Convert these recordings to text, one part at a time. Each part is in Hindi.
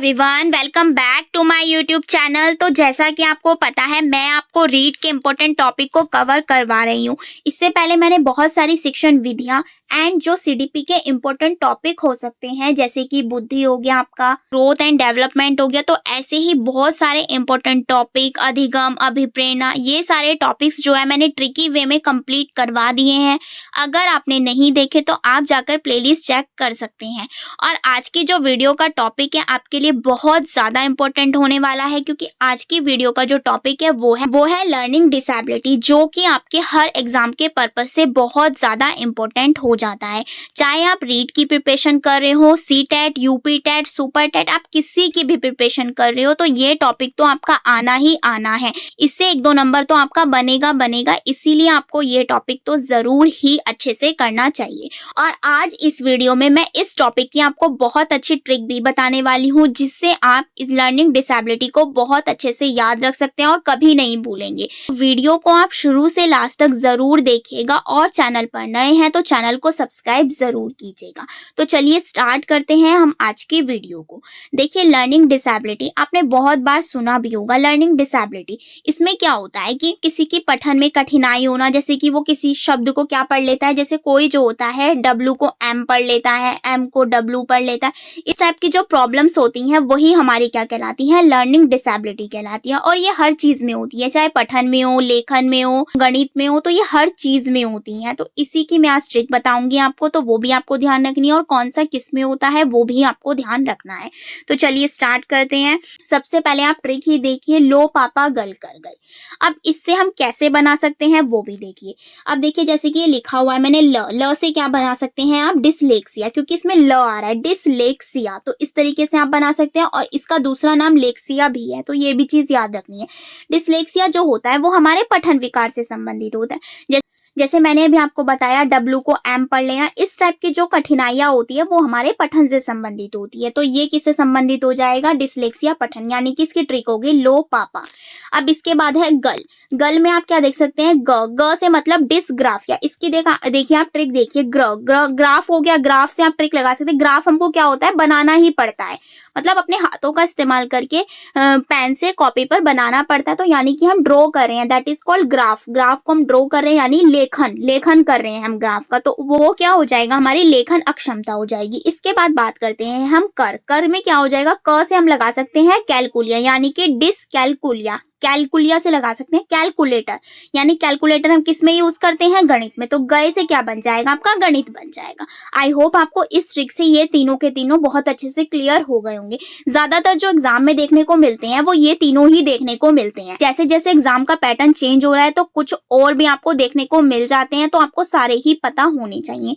Everyone, welcome back to my YouTube channel. तो जैसा कि आपको पता है, मैं आपको रीड के इम्पोर्टेंट टॉपिक को कवर करवा रही हूँ। इससे पहले मैंने बहुत सारी शिक्षण विधियां एंड जो सीडीपी के इम्पोर्टेंट टॉपिक हो सकते हैं, जैसे कि बुद्धि हो गया, आपका ग्रोथ एंड डेवलपमेंट हो गया, तो ऐसे ही बहुत सारे इम्पोर्टेंट टॉपिक, अधिगम, अभिप्रेरणा, ये सारे टॉपिक्स जो है मैंने ट्रिकी वे में कंप्लीट करवा दिए हैं। अगर आपने नहीं देखे तो आप जाकर प्लेलिस्ट चेक कर सकते हैं। और आज की जो वीडियो का टॉपिक है आपके लिए बहुत ज़्यादा इम्पोर्टेंट होने वाला है, क्योंकि आज की वीडियो का जो टॉपिक है वो है लर्निंग डिसेबिलिटी, जो कि आपके हर एग्जाम के पर्पज से बहुत ज़्यादा इम्पोर्टेंट हो जाता है। चाहे आप रीड की प्रिपरेशन कर रहे हो, C TET, UP TET, super TET, आप किसी की भी प्रिपरेशन कर रहे हो, तो ये टॉपिक तो आपका आना ही आना है। इससे 1-2 नंबर तो आपका बनेगा, इसीलिए आपको ये टॉपिक तो ज़रूर ही अच्छे से करना चाहिए। और आज इस वीडियो में मैं इस टॉपिक की आपको बहुत अच्छी ट्रिक भी बताने वाली हूँ, जिससे आप इस लर्निंग डिसेबिलिटी को बहुत अच्छे से याद रख सकते हैं और कभी नहीं भूलेंगे। वीडियो को आप शुरू से लास्ट तक जरूर देखिएगा और चैनल पर नए हैं तो चैनल को सब्सक्राइब जरूर कीजिएगा। तो चलिए स्टार्ट करते हैं हम आज की वीडियो को। देखिए, लर्निंग डिसेबिलिटी आपने बहुत बार सुना भी होगा। लर्निंग डिसेबिलिटी, इसमें क्या होता है कि किसी की पठन में कठिनाई होना, जैसे कि वो किसी शब्द को क्या पढ़ लेता है, जैसे कोई जो होता है W को M पढ़ लेता है, M को W पढ़ लेता है। इस टाइप की जो प्रॉब्लम्स होती हैं वही हमारी क्या कहलाती है, लर्निंग डिसेबिलिटी कहलाती है। और ये हर चीज में होती है, चाहे पठन में हो, लेखन में हो, गणित में हो, तो ये हर चीज में होती है। तो इसी की मैं आज ट्रिक बताऊंगी आपको, तो वो भी आपको ध्यान रखनी है और कौन सा किस में होता है वो भी आपको ध्यान रखना है। तो चलिए स्टार्ट करते हैं। सबसे पहले आप ट्रिक ही देखिए, लो पापा गल कर गए। अब इससे हम कैसे बना सकते हैं वो भी देखिए। अब देखिए, जैसे कि ये लिखा हुआ है मैंने ल से क्या बना सकते हैं आप, डिसलेक्सिया, क्योंकि इसमें ल आ रहा है, डिसलेक्सिया, तो इस तरीके से आप बना सकते हैं। और इसका दूसरा नाम लेक्सिया भी है, तो ये भी चीज याद रखनी है। डिसलेक्सिया जो होता है वो हमारे पठन विकार से संबंधित होता है। जैसे मैंने अभी आपको बताया, W को M पढ़ लेना, इस टाइप की जो कठिनाइयां होती है वो हमारे पठन से संबंधित होती है। तो ये किससे संबंधित हो जाएगा, डिसलेक्सिया पठन, यानी कि इसकी ट्रिक होगी लो पापा। अब इसके बाद है गल। गल में आप क्या देख सकते हैं, ग से मतलब डिसग्राफिया। इसकी देखिए आप ट्रिक देखिए, ग्राफ हो गया, ग्राफ से आप ट्रिक लगा सकते हैं। ग्राफ हमको क्या होता है, बनाना ही पड़ता है, मतलब अपने हाथों का इस्तेमाल करके पेन से कॉपी पर बनाना पड़ता है। तो यानी कि हम ड्रॉ कर रहे हैं, that is called graph. Graph को हम ड्रॉ कर रहे हैं, यानी लेखन कर रहे हैं हम ग्राफ का, तो वो क्या हो जाएगा, हमारी लेखन अक्षमता हो जाएगी। इसके बाद बात करते हैं हम कर में क्या हो जाएगा, क से हम लगा सकते हैं कैलकुलिया, यानी कि डिसकैलकुलिया। कैलकुलिया से लगा सकते हैं कैलकुलेटर, यानी कैलकुलेटर हम किस में यूज करते हैं, गणित में। तो गए से क्या बन जाएगा, आपका गणित बन जाएगा। आई होप आपको इस ट्रिक से ये तीनों के तीनों बहुत अच्छे से क्लियर हो गए होंगे। ज्यादातर जो एग्जाम में देखने को मिलते हैं वो ये तीनों ही देखने को मिलते हैं। जैसे जैसे एग्जाम का पैटर्न चेंज हो रहा है तो कुछ और भी आपको देखने को मिल जाते हैं, तो आपको सारे ही पता होने चाहिए।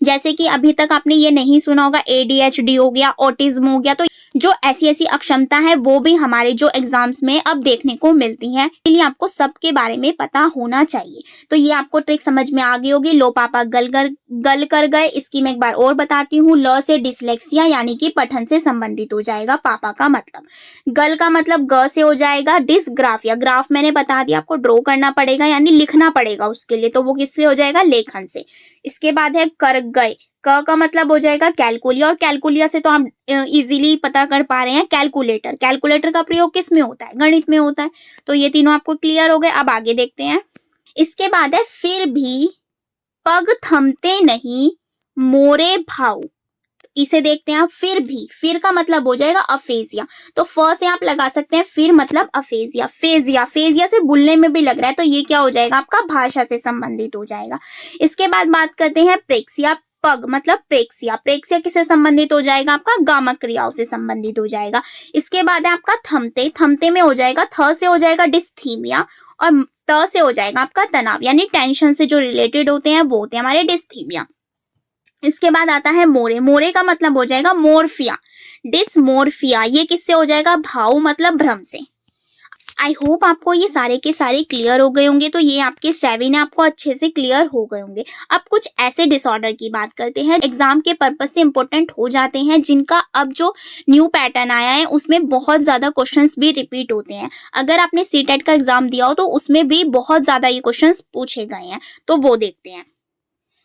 जैसे कि अभी तक आपने ये नहीं सुना होगा, ADHD हो गया, ऑटिज्म हो गया, तो जो ऐसी अक्षमता है वो भी हमारे जो एग्जाम्स में अब देखने को मिलती हैं, इसलिए आपको सबके बारे में पता होना चाहिए। तो ये आपको ट्रिक समझ में आ गई होगी, लो पापा गल कर गए। इसकी मैं एक बार और बताती हूँ, ल से डिसलेक्सिया, यानी कि पठन से संबंधित हो जाएगा पापा का मतलब। गल का मतलब ग से हो जाएगा डिसग्राफिया, ग्राफ मैंने बता दिया, आपको ड्रॉ करना पड़ेगा, यानी लिखना पड़ेगा उसके लिए, तो वो किससे हो जाएगा, लेखन से। इसके बाद है कर गए, क का मतलब हो जाएगा कैलकुलिया, और कैलकुलिया से तो हम इजीली पता कर पा रहे हैं कैलकुलेटर। कैलकुलेटर का प्रयोग किस में होता है, गणित में होता है। तो ये तीनों आपको क्लियर हो गए। अब आगे देखते हैं। इसके बाद है फिर भी पग थमते नहीं मोरे भाव। इसे देखते हैं आप, फिर का मतलब हो जाएगा अफेजिया, तो से आप लगा सकते हैं फिर मतलब अफेजिया। फेजिया से भूलने में भी लग रहा है, तो ये क्या हो जाएगा, आपका भाषा से संबंधित हो जाएगा। इसके बाद बात करते हैं प्रेक्सिया, पग मतलब प्रेक्सिया किससे संबंधित हो जाएगा, आपका गामक क्रियाओं से संबंधित हो जाएगा। इसके बाद है आपका थमते में हो जाएगा, थ से हो जाएगा डिस्थीमिया, और त से हो जाएगा आपका तनाव, यानी टेंशन से जो रिलेटेड होते हैं वो होते हैं हमारे डिस्थीमिया। इसके बाद आता है मोरे का मतलब हो जाएगा मोरफिया, डिसमोरफिया, ये किससे हो जाएगा, भाव मतलब भ्रम से। आई होप आपको ये सारे के सारे क्लियर हो गए होंगे। तो ये आपके 7 आपको अच्छे से क्लियर हो गए होंगे। अब कुछ ऐसे डिसऑर्डर की बात करते हैं, एग्जाम के पर्पज से इंपॉर्टेंट हो जाते हैं, जिनका अब जो न्यू पैटर्न आया है उसमें बहुत ज्यादा क्वेश्चंस भी रिपीट होते हैं। अगर आपने सीटेट का एग्जाम दिया हो तो उसमें भी बहुत ज्यादा ये क्वेश्चंस पूछे गए हैं, तो वो देखते हैं।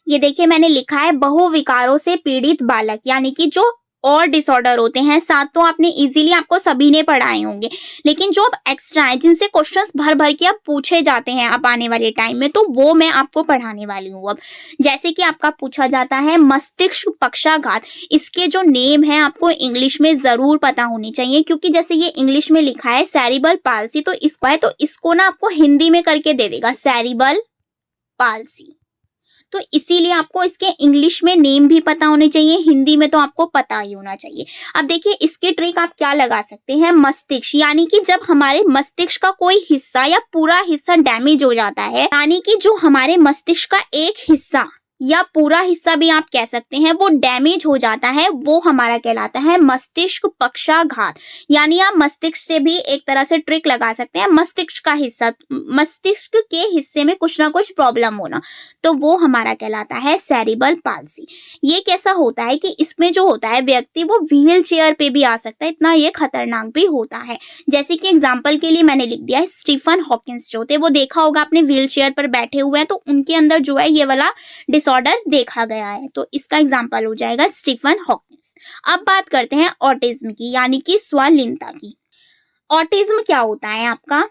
ये देखिए मैंने लिखा है, बहुविकारों से पीड़ित बालक, यानी कि जो और डिसऑर्डर होते हैं, 7 तो आपने इजीली आपको सभी ने पढ़ाए होंगे, लेकिन जो अब एक्स्ट्रा है जिनसे क्वेश्चंस भर भर के अब पूछे जाते हैं अब आने वाले टाइम में, तो वो मैं आपको पढ़ाने वाली हूँ अब। जैसे कि आपका पूछा जाता है मस्तिष्क पक्षाघात, इसके जो नेम है आपको इंग्लिश में जरूर पता होनी चाहिए, क्योंकि जैसे ये इंग्लिश में लिखा है सेरिब्रल पाल्सी, तो इसको ना आपको हिंदी में करके दे देगा सेरिब्रल पाल्सी। तो इसीलिए आपको इसके इंग्लिश में नेम भी पता होने चाहिए, हिंदी में तो आपको पता ही होना चाहिए। अब देखिए इसके ट्रिक आप क्या लगा सकते हैं, मस्तिष्क यानी कि जब हमारे मस्तिष्क का कोई हिस्सा या पूरा हिस्सा डैमेज हो जाता है, यानी कि जो हमारे मस्तिष्क का एक हिस्सा या पूरा हिस्सा भी आप कह सकते हैं वो डैमेज हो जाता है, वो हमारा कहलाता है मस्तिष्क पक्षाघात। यानी आप मस्तिष्क से भी एक तरह से ट्रिक लगा सकते हैं, मस्तिष्क का हिस्सा, मस्तिष्क के हिस्से में कुछ ना कुछ प्रॉब्लम होना, तो वो हमारा कहलाता है सेरिब्रल पाल्सी। ये कैसा होता है कि इसमें जो होता है व्यक्ति वो व्हील चेयर पे भी आ सकता है, इतना ये खतरनाक भी होता है। जैसे कि एग्जाम्पल के लिए मैंने लिख दिया है स्टीफन हॉकिंस जो थे, वो देखा होगा आपने व्हील चेयर पर बैठे हुए हैं, तो उनके अंदर जो है ये वाला डिसऑर्डर देखा गया है, तो इसका एग्जाम्पल हो जाएगा स्टीफन हॉकिंस। अब बात करते हैं ऑटिज्म की, यानी कि स्वालीनता की। ऑटिज्म क्या होता है आपका,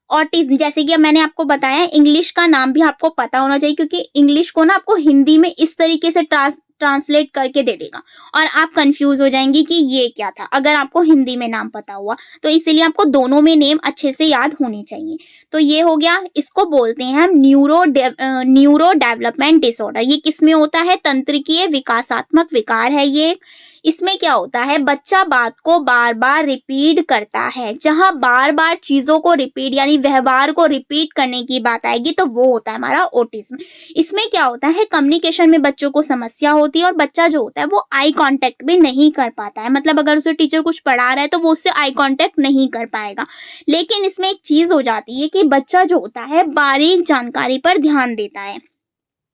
ऑटिज्म जैसे कि अब मैंने आपको बताया इंग्लिश का नाम भी आपको पता होना चाहिए, क्योंकि इंग्लिश को ना आपको हिंदी में इस तरीके से ट्रांसलेट करके दे देगा और आप कंफ्यूज हो जाएंगे कि ये क्या था, अगर आपको हिंदी में नाम पता हुआ तो। इसीलिए आपको दोनों में नेम अच्छे से याद होने चाहिए। तो ये हो गया, इसको बोलते हैं हम न्यूरो डेवलपमेंट डिसऑर्डर। ये किसमें होता है, तंत्रिकीय विकासात्मक विकार है ये। इसमें क्या होता है, बच्चा बात को बार बार रिपीट करता है, जहां बार बार चीजों को रिपीट यानी व्यवहार को रिपीट करने की बात आएगी तो वो होता है हमारा ऑटिज्म। इसमें क्या होता है, कम्युनिकेशन में बच्चों को समस्या होती है और बच्चा जो होता है वो आई कांटेक्ट भी नहीं कर पाता है, मतलब अगर उसे टीचर कुछ पढ़ा रहा है तो वो उससे आई कांटेक्ट नहीं कर पाएगा। लेकिन इसमें एक चीज हो जाती है कि बच्चा जो होता है बारीक जानकारी पर ध्यान देता है,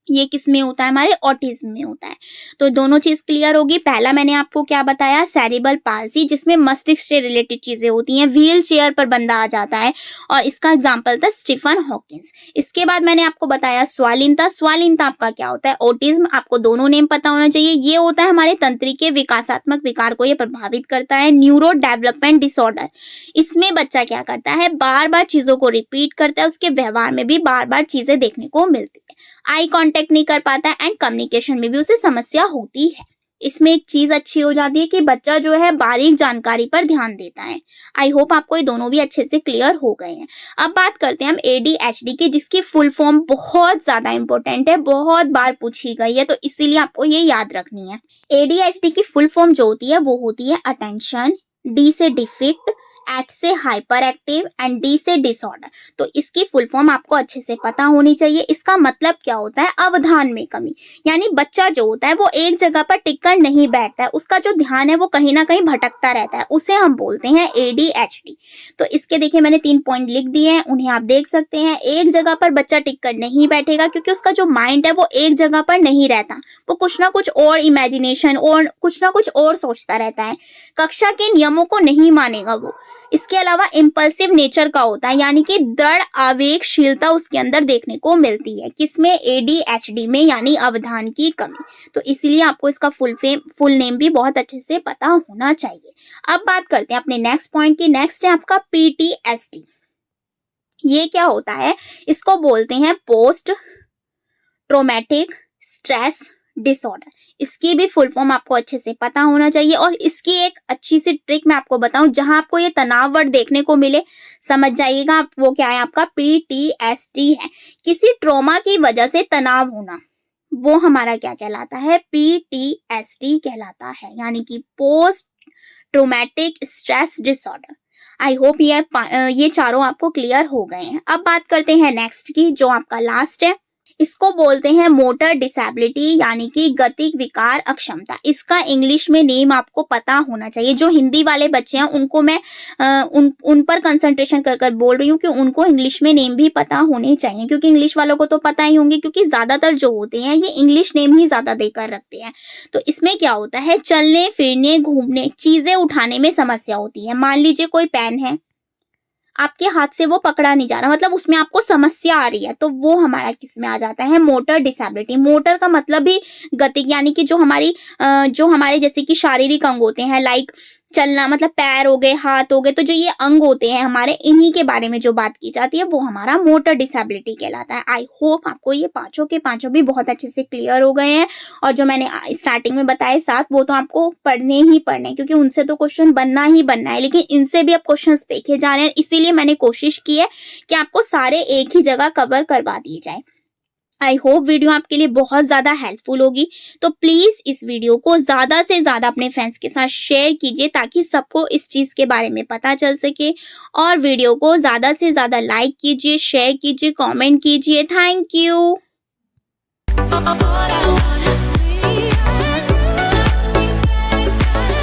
ये किस में होता है, हमारे ऑटिज्म में होता है। तो दोनों चीज क्लियर होगी। पहला मैंने आपको क्या बताया, सेरिब्रल पाल्सी, जिसमें मस्तिष्क से रिलेटेड चीजें होती हैं, व्हील चेयर पर बंदा आ जाता है, और इसका एग्जांपल था स्टीफन हॉकिंस। इसके बाद मैंने आपको बताया स्वालीनता। स्वालीनता आपका क्या होता है, ऑटिज्म, आपको दोनों नेम पता होना चाहिए। ये होता है हमारे तंत्रिकीय विकासात्मक विकार को ये प्रभावित करता है, न्यूरो डेवलपमेंट डिसऑर्डर। इसमें बच्चा क्या करता है, बार बार चीजों को रिपीट करता है, उसके व्यवहार में भी बार बार चीजें देखने को मिलती है, आई कांटेक्ट नहीं कर पाता है एंड कम्युनिकेशन में भी उसे समस्या होती है। इसमें एक चीज अच्छी हो जाती है कि बच्चा जो है बारीक जानकारी पर ध्यान देता है। आई होप आपको ये दोनों भी अच्छे से क्लियर हो गए हैं। अब बात करते हैं हम ADHD की, जिसकी फुल फॉर्म बहुत ज्यादा इंपॉर्टेंट है, बहुत बार पूछी गई है, तो इसीलिए आपको ये याद रखनी है। ADHD की फुल फॉर्म जो होती है वो होती है अटेंशन, D से डिफिक्ट, H से हाइपर एक्टिव एंड D से डिसऑर्डर। तो इसकी फुल फॉर्म आपको अच्छे से पता होनी चाहिए। इसका मतलब क्या होता है, अवधान में कमी, यानी बच्चा जो होता है वो एक जगह पर टिककर नहीं बैठता है, उसका जो ध्यान है वो कहीं ना कहीं भटकता रहता है, उसे हम बोलते हैं ADHD। तो इसके देखिए मैंने 3 पॉइंट लिख दिए हैं, उन्हें आप देख सकते हैं। एक जगह पर बच्चा टिककर नहीं बैठेगा क्योंकि उसका जो माइंड है वो एक जगह पर नहीं रहता, वो कुछ ना कुछ और इमेजिनेशन और कुछ ना कुछ और सोचता रहता है, कक्षा के नियमों को नहीं मानेगा वो। इसके अलावा इम्पल्सिव नेचर का होता है, यानी कि दृढ़ आवेगशीलता उसके अंदर देखने को मिलती है, किसमें, ADHD में, यानी अवधान की कमी। तो इसीलिए आपको इसका फुल नेम भी बहुत अच्छे से पता होना चाहिए। अब बात करते हैं अपने नेक्स्ट पॉइंट की। नेक्स्ट है आपका PTSD। ये क्या होता है, इसको बोलते हैं पोस्ट ट्रोमैटिक स्ट्रेस डिसऑर्डर। इसकी भी फुल फॉर्म आपको अच्छे से पता होना चाहिए, और इसकी एक अच्छी सी ट्रिक मैं आपको बताऊं, जहां आपको ये तनाव वर्ड देखने को मिले समझ जाइएगा आप, वो क्या है, आपका PTSD है। किसी ट्रॉमा की वजह से तनाव होना, वो हमारा क्या कहलाता है, PTSD कहलाता है, यानी कि post traumatic stress disorder. I hope ये चारों आपको क्लियर हो गए हैं। अब बात करते हैं नेक्स्ट की, जो आपका लास्ट है। इसको बोलते हैं मोटर डिसेबिलिटी, यानी कि गतिक विकार अक्षमता। इसका इंग्लिश में नेम आपको पता होना चाहिए। जो हिंदी वाले बच्चे हैं उनको मैं उन पर कंसंट्रेशन कर कर बोल रही हूँ कि उनको इंग्लिश में नेम भी पता होने चाहिए, क्योंकि इंग्लिश वालों को तो पता ही होंगे, क्योंकि ज्यादातर जो होते हैं ये इंग्लिश नेम ही ज्यादा देकर रखते हैं। तो इसमें क्या होता है, चलने फिरने घूमने चीजें उठाने में समस्या होती है। मान लीजिए कोई पेन है, आपके हाथ से वो पकड़ा नहीं जा रहा, मतलब उसमें आपको समस्या आ रही है, तो वो हमारा किस में आ जाता है, मोटर डिसेबिलिटी। मोटर का मतलब ही गति, यानी कि जो हमारे जैसे कि शारीरिक अंग होते हैं, लाइक चलना, मतलब पैर हो गए, हाथ हो गए, तो जो ये अंग होते हैं हमारे, इन्हीं के बारे में जो बात की जाती है वो हमारा मोटर डिसेबिलिटी कहलाता है। आई होप आपको ये पांचों के पांचों भी बहुत अच्छे से क्लियर हो गए हैं। और जो मैंने स्टार्टिंग में बताए 7, वो तो आपको पढ़ने ही पढ़ने, क्योंकि उनसे तो क्वेश्चन बनना ही बनना है, लेकिन इनसे भी अब क्वेश्चंस देखे जा रहे हैं, इसीलिए मैंने कोशिश की है कि आपको सारे एक ही जगह कवर करवा दिए जाए। आई होप वीडियो आपके लिए बहुत ज़्यादा हेल्पफुल होगी। तो प्लीज़ इस वीडियो को ज़्यादा से ज़्यादा अपने फ्रेंड्स के साथ शेयर कीजिए, ताकि सबको इस चीज़ के बारे में पता चल सके। और वीडियो को ज़्यादा से ज़्यादा लाइक कीजिए, शेयर कीजिए, कमेंट कीजिए। Thank you.